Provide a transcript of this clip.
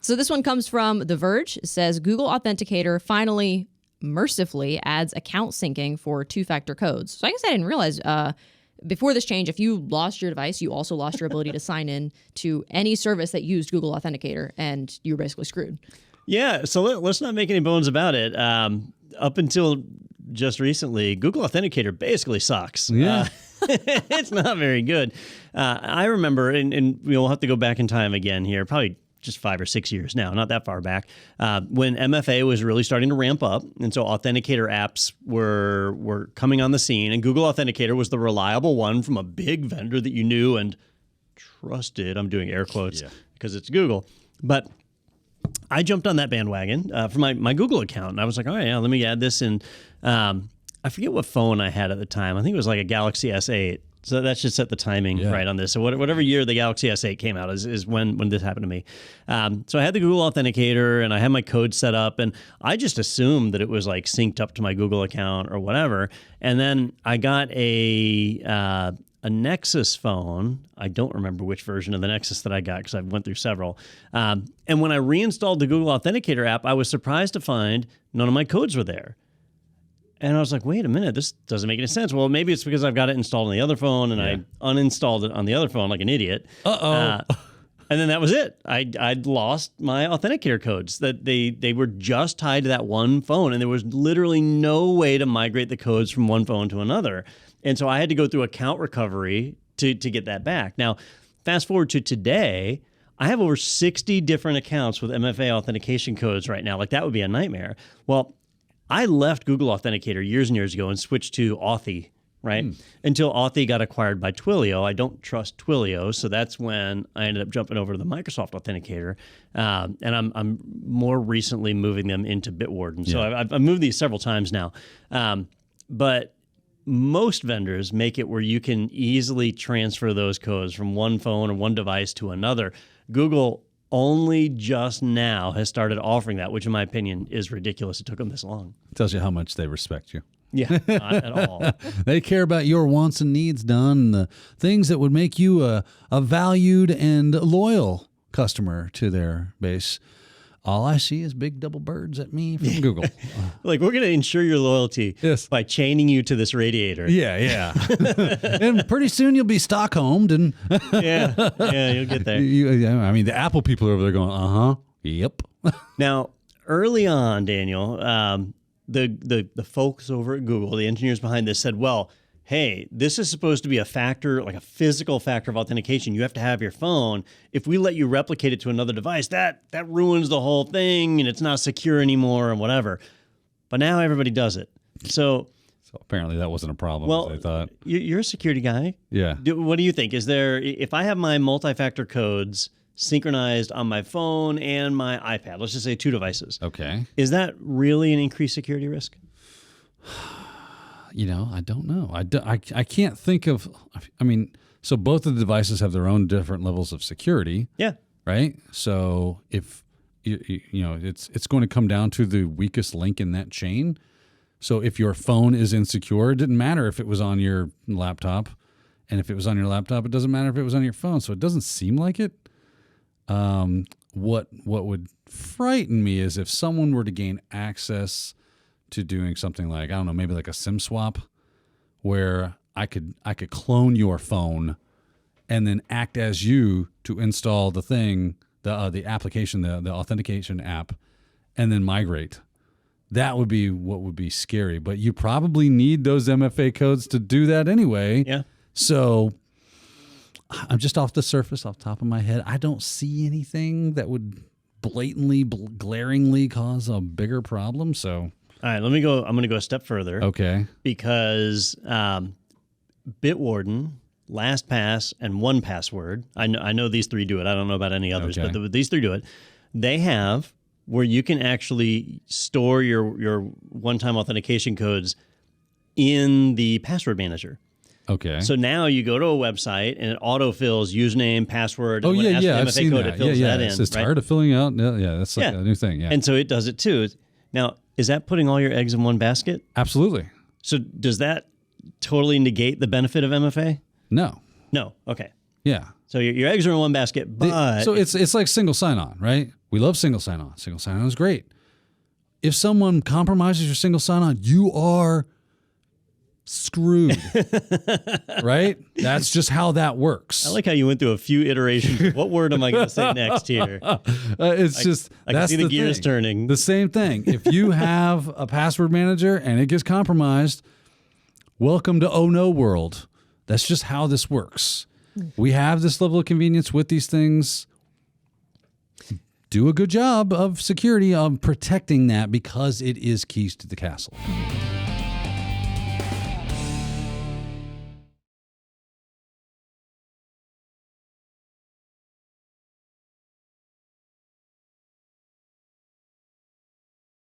So this one comes from The Verge. It says Google Authenticator finally mercifully adds account syncing for two-factor codes. So I guess I didn't realize before this change, if you lost your device, you also lost your ability to sign in to any service that used Google Authenticator, and you were basically screwed. Yeah, so let's not make any bones about it. Up until just recently, Google Authenticator basically sucks. Yeah. It's not very good. I remember, and we'll have to go back in time again here, probably just 5 or 6 years now, not that far back, when MFA was really starting to ramp up. And so Authenticator apps were coming on the scene, and Google Authenticator was the reliable one from a big vendor that you knew and trusted. I'm doing air quotes because it's Google. But I jumped on that bandwagon for my Google account, and I was like, all right, yeah, let me add this. And I forget what phone I had at the time. I think it was like a Galaxy S8. So that should set the timing right on this. So whatever year the Galaxy S8 came out is when this happened to me. So I had the Google Authenticator, and I had my code set up, and I just assumed that it was like synced up to my Google account or whatever. And then I got a Nexus phone. I don't remember which version of the Nexus that I got because I went through several. And when I reinstalled the Google Authenticator app, I was surprised to find none of my codes were there. And I was like, wait a minute, this doesn't make any sense. Well, maybe it's because I've got it installed on the other phone, and I uninstalled it on the other phone like an idiot. And then that was it. I'd lost my Authenticator codes. That they were just tied to that one phone, and there was literally no way to migrate the codes from one phone to another. And so I had to go through account recovery to get that back. Now, fast forward to today, I have over 60 different accounts with MFA authentication codes right now. Like, that would be a nightmare. Well, I left Google Authenticator years and years ago and switched to Authy, right? Until Authy got acquired by Twilio. I don't trust Twilio, so that's when I ended up jumping over to the Microsoft Authenticator, and I'm more recently moving them into Bitwarden. So I've moved these several times now, but most vendors make it where you can easily transfer those codes from one phone or one device to another. Google only just now has started offering that, which in my opinion is ridiculous. It took them this long. Tells you how much they respect you. Yeah, not at all. They care about your wants and needs, Don, the things that would make you a valued and loyal customer to their base. All I see is big double birds at me from Google. Like, we're going to ensure your loyalty by chaining you to this radiator. Yeah. And pretty soon you'll be Stockholmed. And yeah, you'll get there. I mean, the Apple people are over there going, yep. Now, early on, Daniel, the folks over at Google, the engineers behind this, said, well, hey, this is supposed to be a factor, like a physical factor of authentication. You have to have your phone. If we let you replicate it to another device, that ruins the whole thing, and it's not secure anymore and whatever. But now everybody does it. So apparently that wasn't a problem, as I thought. You're a security guy. Yeah. What do you think? If I have my multi-factor codes synchronized on my phone and my iPad, let's just say 2 devices. Okay. Is that really an increased security risk? I don't know. I can't think of, so both of the devices have their own different levels of security. Yeah. Right? So if, it's going to come down to the weakest link in that chain. So if your phone is insecure, it didn't matter if it was on your laptop. And if it was on your laptop, it doesn't matter if it was on your phone. So it doesn't seem like it. What would frighten me is if someone were to gain access to doing something like, I don't know, maybe like a SIM swap, where I could clone your phone and then act as you to install the thing, the application, the authentication app, and then migrate. That would be what would be scary. But you probably need those MFA codes to do that anyway. Yeah. So I'm just off the surface, off the top of my head. I don't see anything that would blatantly, glaringly cause a bigger problem. So. All right, let me go. I'm going to go a step further. Okay. Because Bitwarden, LastPass, and 1Password, I know these 3 do it. I don't know about any others, but these 3 do it. They have where you can actually store your one-time authentication codes in the password manager. Okay. So now you go to a website and it autofills username, password. Oh, and yeah. I've I've seen code, that. It fills that in. It's tired of filling out. Yeah, that's like a new thing. Yeah. And so it does it too. Now, is that putting all your eggs in one basket? Absolutely. So does that totally negate the benefit of MFA? No. No. Okay. Yeah. So your eggs are in one basket, but so it's like single sign-on, right? We love single sign-on. Single sign-on is great. If someone compromises your single sign-on, you are screwed, right? That's just how that works. I like how you went through a few iterations. What word am I going to say next here? It's I can see the gears turning. The same thing. If you have a password manager and it gets compromised, welcome to Oh No world. That's just how this works. We have this level of convenience with these things. Do a good job of security, of protecting that, because it is keys to the castle.